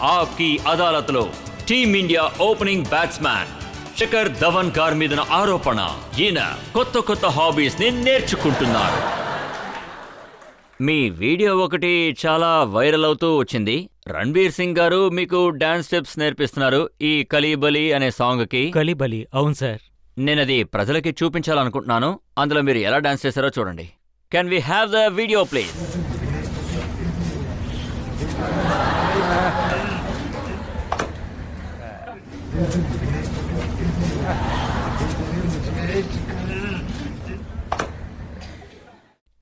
ఆప్కి అదాలత్లో team India opening batsman Shikhar Dhawan గారి మీద ఆరోపణ. ఈయన కొత్త కొత్త హాబీస్ ని నేర్చుకుంటున్నారు. మీ వీడియో ఒకటి చాలా వైరల్ అవుతూ వచ్చింది. రణ్బీర్ సింగ్ గారు మీకు డాన్స్ స్టెప్స్ నేర్పిస్తున్నారు ఈ కలీబలి అనే సాంగ్ కి. కలీబలి, అవును సార్. నేనది ప్రజలకి చూపించాలనుకుంటున్నాను. అందులో మీరు ఎలా డాన్స్ చేశారో చూడండి. Can we have the video please?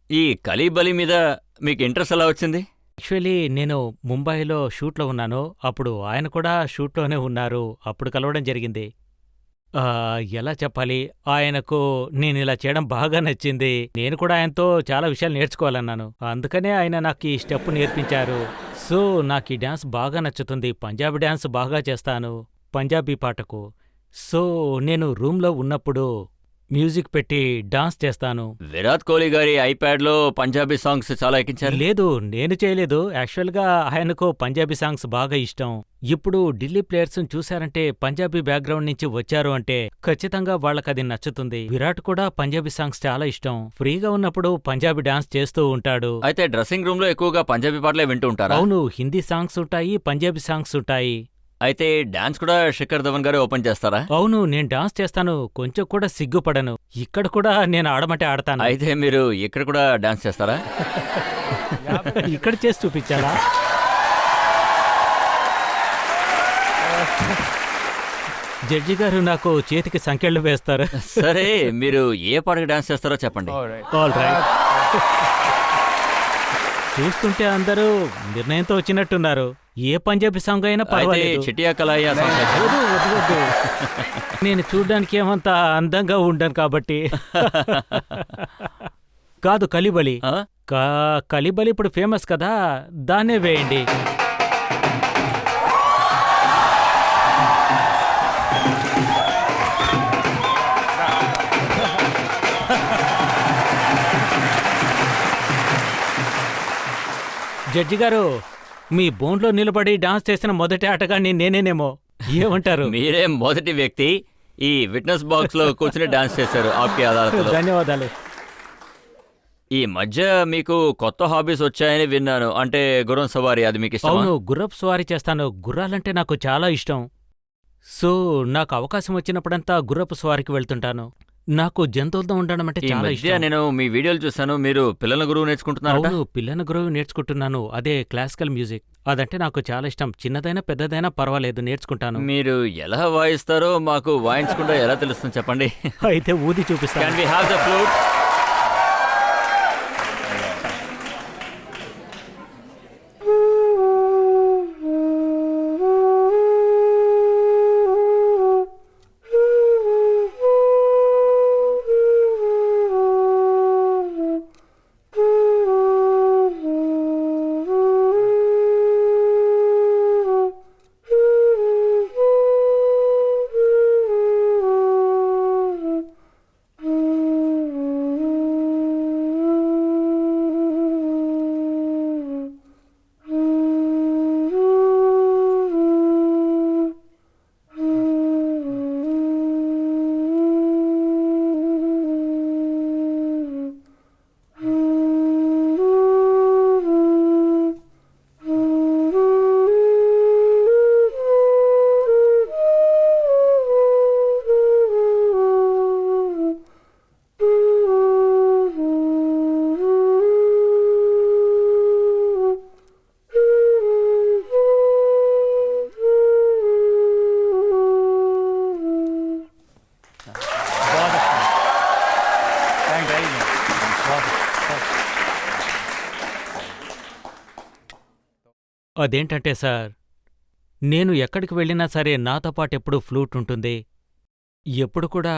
ఈ కలీబలి మీద మీకు ఇంట్రెస్ట్ ఎలా వచ్చింది? యాక్చువల్లీ నేను ముంబైలో షూట్లో ఉన్నాను. అప్పుడు ఆయన కూడా షూట్లోనే ఉన్నారు. అప్పుడు కలవడం జరిగింది. ఎలా చెప్పాలి, ఆయనకు నేను ఇలా చేయడం బాగా నచ్చింది. నేను కూడా ఆయనతో చాలా విషయాలు నేర్చుకోవాలన్నాను. అందుకనే ఆయన నాకు ఈ స్టెప్ నేర్పించారు. సో నాకు ఈ డ్యాన్స్ బాగా నచ్చుతుంది. పంజాబీ డ్యాన్స్ బాగా చేస్తాను, పంజాబీ పాటకు. సో నేను రూమ్లో ఉన్నప్పుడు మ్యూజిక్ పెట్టి డాన్స్ చేస్తాను. విరాట్ కోహ్లీ గారి ఐప్యాడ్ లో పంజాబీ సాంగ్స్ చాలా ఎక్కించారు. లేదు, నేను చేయలేదు. యాక్చువల్గా ఆయనకు పంజాబీ సాంగ్స్ బాగా ఇష్టం. ఇప్పుడు ఢిల్లీ ప్లేయర్స్ చూశారంటే పంజాబీ బ్యాక్గ్రౌండ్ నుంచి వచ్చారు అంటే ఖచ్చితంగా వాళ్ళకది నచ్చుతుంది. విరాట్ కూడా పంజాబీ సాంగ్స్ చాలా ఇష్టం. ఫ్రీగా ఉన్నప్పుడు పంజాబీ డాన్స్ చేస్తూ ఉంటాడు. అయితే డ్రెస్సింగ్ రూమ్ లో ఎక్కువగా పంజాబీ పాటలే వింటూ ఉంటారా? అవును, హిందీ సాంగ్స్ ఉంటాయి, పంజాబీ సాంగ్స్ ఉంటాయి. అయితే డాన్స్ కూడా శిఖర్ ధవన్ గారే ఓపెన్ చేస్తారా? అవును, నేను డాన్స్ చేస్తాను. కొంచెం కూడా సిగ్గుపడను. ఇక్కడ కూడా నేను ఆడమంటే ఆడతాను. అయితే మీరు ఇక్కడ కూడా డాన్స్ చేస్తారా? ఇక్కడ చేసి చూపించాలా? జడ్జి గారు నాకు చేతికి సంకెళ్ళు వేస్తారు. సరే, మీరు ఏ పాటకి డాన్స్ చేస్తారో చెప్పండి. All right. చూస్తుంటే అందరూ నిర్ణయంతో వచ్చినట్టున్నారు. ఏ పంజాబీ సాంగ్ అయినా పర్వాలేదు. చిటియా కలాయా సాంగ్. వద్దు. నేను చూడ్డానికి ఏమంత అందంగా ఉండను కాబట్టి. కాదు, కలీబలి. కలీబలి ఇప్పుడు ఫేమస్ కదా, దాన్నే వేయండి. జడ్జి గారు, మీ బోన్లో నిలబడి డాన్స్ చేసిన మొదటి ఆటగాడిని నేనేనేమో, ఏమంటారు? మీరే మొదటి వ్యక్తి ఈ విట్నెస్ బాక్స్ లో కూర్చుని డాన్స్ చేశారు ఆప్కి అదాలత్లో. ధన్యవాదాలు. ఈ మధ్య మీకు కొత్త హాబీస్ వచ్చాయని విన్నాను. అంటే గుర్రం సవారీ, అది మీకు ఇష్టమా? అవును, గుర్రపు స్వారీ చేస్తాను. గుర్రాలంటే నాకు చాలా ఇష్టం. సో నాకు అవకాశం వచ్చినప్పుడంతా గుర్రపు స్వారీకి వెళ్తుంటాను. నాకు జంతువులతో ఉండడం అంటే చాలా ఇష్టం. నేను మీ వీడియోలు చూసాను. మీరు పిల్లల గురువు నేర్చుకుంటున్నారు? అవును, పిల్లల గురువు నేర్చుకుంటున్నాను. అదే క్లాసికల్ మ్యూజిక్. అదంటే నాకు చాలా ఇష్టం. చిన్నదైనా పెద్దదైనా పర్వాలేదు, నేర్చుకుంటాను. మీరు ఎలా వాయిస్తారో మాకు వాయించకుండా ఎలా తెలుస్తుంది చెప్పండి? అయితే ఊది చూపిస్తాను. Can we have the flute? అదేంటంటే సార్, నేను ఎక్కడికి వెళ్ళినా సరే నాతో పాటెప్పుడూ ఫ్లూట్ ఉంటుంది. ఎప్పుడు కూడా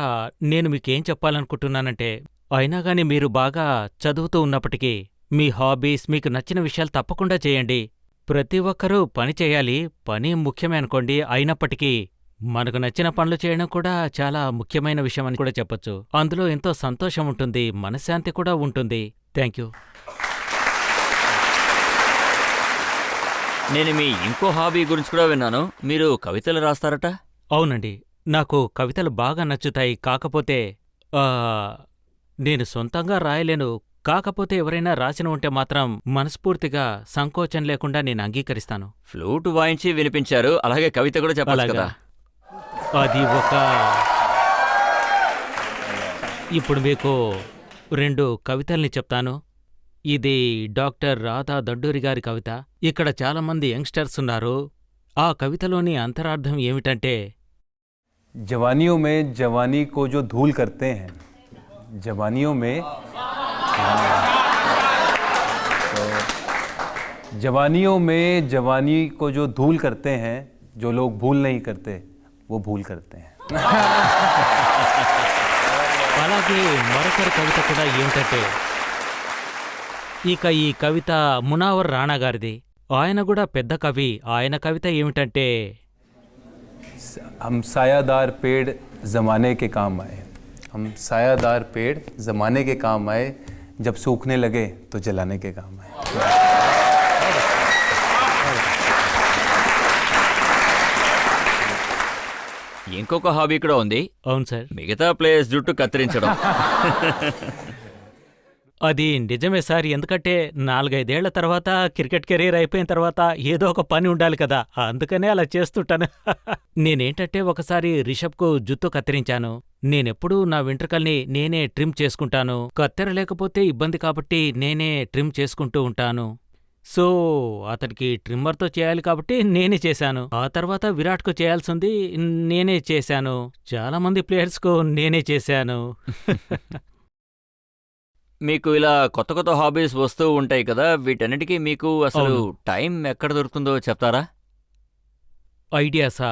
నేను మీకేం చెప్పాలనుకుంటున్నానంటే, అయినాగాని మీరు బాగా చదువుతూ ఉన్నప్పటికీ మీ హాబీస్, మీకు నచ్చిన విషయాలు తప్పకుండా చేయండి. ప్రతి ఒక్కరూ పని చేయాలి, పని ముఖ్యమే అనుకోండి. అయినప్పటికీ మనకు నచ్చిన పనులు చేయడం కూడా చాలా ముఖ్యమైన విషయమని కూడా చెప్పొచ్చు. అందులో ఎంతో సంతోషం ఉంటుంది, మనశ్శాంతి కూడా ఉంటుంది. Thank you. నేను మీ ఇంకో హాబీ గురించి కూడా విన్నాను. మీరు కవితలు రాస్తారట? అవునండి. నాకు కవితలు బాగా నచ్చుతాయి. కాకపోతే ఆ, నేను సొంతంగా రాయలేను. కాకపోతే ఎవరైనా రాసిన ఉంటే మాత్రం మనస్ఫూర్తిగా సంకోచం లేకుండా నేను అంగీకరిస్తాను. ఫ్లూట్ వాయించి వినిపించారు, అలాగే కవిత కూడా చెప్పాలి అలాగా? కదా. అది ఒక ఇప్పుడు మీకు 2 కవితల్ని చెప్తాను. ఇది డాక్టర్ రాధా దడ్డూరి గారి కవిత. ఇక్కడ చాలామంది యంగ్స్టర్స్ ఉన్నారు. ఆ కవితలోని అంతరార్థం ఏమిటంటే, जवानियों में जवानी को जो धूल करते हैं, जवानियों में तो जवानियों में जवानी को जो धूल करते हैं, जो लोग भूल नहीं करते वो भूल करते हैं. అలాగే మరొకరి కవిత కూడా ఏమిటంటే, ఇక ఈ కవిత మునావర్ రాణా గారిది. ఆయన కూడా పెద్ద కవి. ఆయన కవిత ఏమిటంటే, हम सायादार पेड़ ज़माने के काम आए, हम सायादार पेड़ ज़माने के काम आए, जब सूखने लगे तो जलाने के काम आए. ఇంకొక హాబీ కూడా ఉంది, అవును సార్, మిగతా ప్లేయర్స్ జుట్టు కత్తిరించడం. అది నిజమే సార్. ఎందుకంటే 4-5 ఏళ్ల తర్వాత క్రికెట్ కెరీర్ అయిపోయిన తర్వాత ఏదో ఒక పని ఉండాలి కదా, అందుకనే అలా చేస్తుంటాను. నేనేంటంటే ఒకసారి రిషబ్కు జుత్తు కత్తిరించాను. నేనెప్పుడూ నా వెంట్రుకల్ని నేనే ట్రిమ్ చేసుకుంటాను. కత్తెర లేకపోతే ఇబ్బంది కాబట్టి నేనే ట్రిమ్ చేసుకుంటూ ఉంటాను. సో అతనికి ట్రిమ్మర్తో చేయాలి కాబట్టి నేనే చేశాను. ఆ తర్వాత విరాట్కు చేయాల్సింది నేనే చేశాను. చాలా మంది ప్లేయర్స్కు నేనే చేశాను. మీకు ఇలా కొత్త కొత్త హాబీస్ వస్తూ ఉంటాయి కదా, వీటన్నిటికీ మీకు అసలు అవును. టైం ఎక్కడ దొరుకుతుందో చెప్తారా? ఐడియాసా?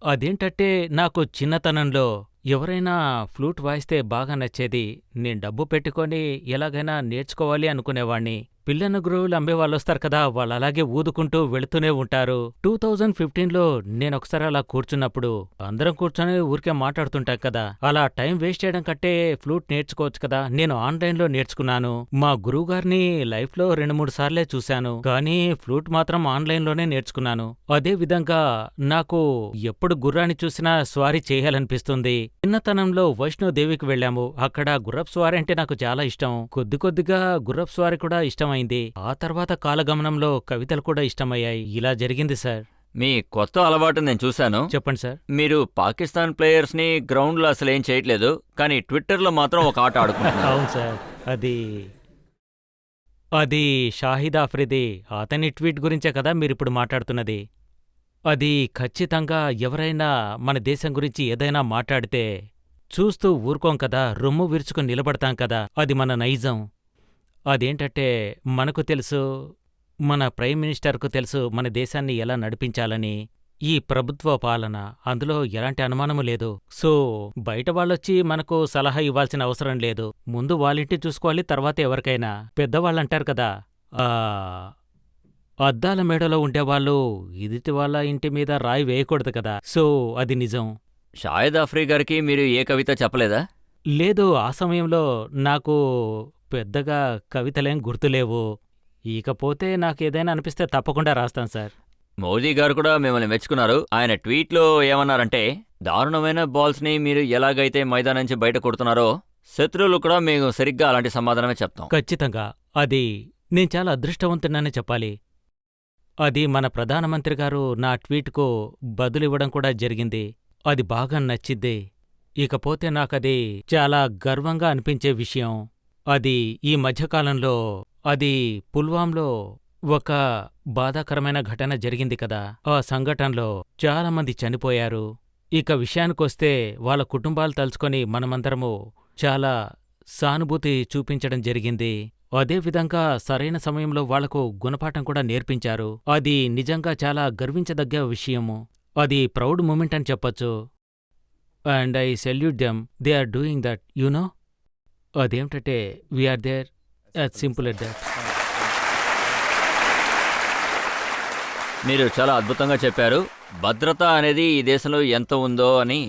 అదేంటంటే నాకు చిన్నతనంలో ఎవరైనా ఫ్లూట్ వాయిస్తే బాగా నచ్చేది. నేను డబ్బు పెట్టుకొని ఎలాగైనా నేర్చుకోవాలి అనుకునేవాణ్ణి. పిల్లన గురువులు అమ్మేవాళ్ళొస్తారు కదా, వాళ్ళు అలాగే ఊదుకుంటూ వెళుతూనే ఉంటారు. 2015లో నేనొకసారి అలా కూర్చున్నప్పుడు అందరం కూర్చొని ఊరికే మాట్లాడుతుంటాం కదా, అలా టైం వేస్ట్ చేయడం కంటే ఫ్లూట్ నేర్చుకోవచ్చు కదా. నేను ఆన్లైన్లో నేర్చుకున్నాను. మా గురువుగారిని లైఫ్లో 2-3 సార్లే చూశాను, కానీ ఫ్లూట్ మాత్రం ఆన్లైన్లోనే నేర్చుకున్నాను. అదే విధంగా నాకు ఎప్పుడు గుర్రాన్ని చూసినా స్వారీ చేయాలనిపిస్తుంది. చిన్నతనంలో వైష్ణోదేవికి వెళ్ళాము. అక్కడ గుర్రపు స్వారీ అంటే నాకు చాలా ఇష్టం. కొద్దిగా గుర్రపు స్వారీ కూడా ఇష్టమైంది. ఆ తర్వాత కాలగమనంలో కవితలు కూడా ఇష్టమయ్యాయి. ఇలా జరిగింది సార్. మీ కొత్త అలవాటు నేను చూశాను. చెప్పండి సార్. మీరు పాకిస్తాన్ ప్లేయర్స్ ని గ్రౌండ్ లో అసలు ఏం చేయట్లేదు, కానీ ట్విట్టర్ లో మాత్రం ఒక ఆట ఆడుకుంటున్నారు. అవును సార్. అది షాహిద్ ఆఫ్రిది. అతని ట్వీట్ గురించే కదా మీరిప్పుడు మాట్లాడుతున్నది. అది ఖచ్చితంగా ఎవరైనా మన దేశం గురించి ఏదైనా మాట్లాడితే చూస్తూ ఊరుకోం కదా, రొమ్ము విరుచుకుని నిలబడతాం కదా. అది మన నైజం. అదేంటంటే మనకు తెలుసు, మన ప్రైమ్ మినిస్టర్కు తెలుసు మన దేశాన్ని ఎలా నడిపించాలని. ఈ ప్రభుత్వ పాలన, అందులో ఎలాంటి అనుమానము లేదు. సో బయట వాళ్ళొచ్చి మనకు సలహా ఇవ్వాల్సిన అవసరం లేదు. ముందు వాళ్ళింటి చూసుకోవాలి, తర్వాత ఎవరికైనా. పెద్దవాళ్ళంటారు కదా, అద్దాల మేడలో ఉండేవాళ్ళు ఎదుటి వాళ్ళ ఇంటి మీద రాయి వేయకూడదు కదా. సో అది నిజం. షాహిద్ ఆఫ్రీ గారికి మీరు ఏ కవిత చెప్పలేదా? లేదు, ఆ సమయంలో నాకు పెద్దగా కవితలేం గుర్తులేవు. ఇకపోతే నాకేదైనా అనిపిస్తే తప్పకుండా రాస్తాను సార్. మోదీ గారు కూడా మిమ్మల్ని మెచ్చుకున్నారు. ఆయన ట్వీట్లో ఏమన్నారంటే, దారుణమైన బాల్స్ ని మీరు ఎలాగైతే మైదానం నుంచి బయట కొడుతున్నారో, శత్రువులు కూడా మేము సరిగ్గా అలాంటి సమాధానమే చెప్తాం. ఖచ్చితంగా. అది నేను చాలా అదృష్టవంతునని చెప్పాలి. అది మన ప్రధానమంత్రి గారు నా ట్వీట్కు బదులివ్వడం కూడా జరిగింది. అది బాగా నచ్చింది. ఇకపోతే నాకది చాలా గర్వంగా అనిపించే విషయం. అది ఈ మధ్యకాలంలో అది పుల్వాంలో ఒక బాధాకరమైన ఘటన జరిగింది కదా. ఆ సంఘటనలో చాలామంది చనిపోయారు. ఇక విషయానికొస్తే వాళ్ళ కుటుంబాలు తలుచుకొని మనమందరము చాలా సానుభూతి చూపించడం జరిగింది. అదేవిధంగా సరైన సమయంలో వాళ్లకు గుణపాఠం కూడా నేర్పించారు. అది నిజంగా చాలా గర్వించదగ్గ విషయము. అది ప్రౌడ్ మూమెంట్ అని చెప్పొచ్చు. And I salute them. They are doing that, no. అదేమిటంటే we're there, as simple at that. మీరు చాలా అద్భుతంగా చెప్పారు. భద్రత అనేది ఈ దేశంలో ఎంత ఉందో అని.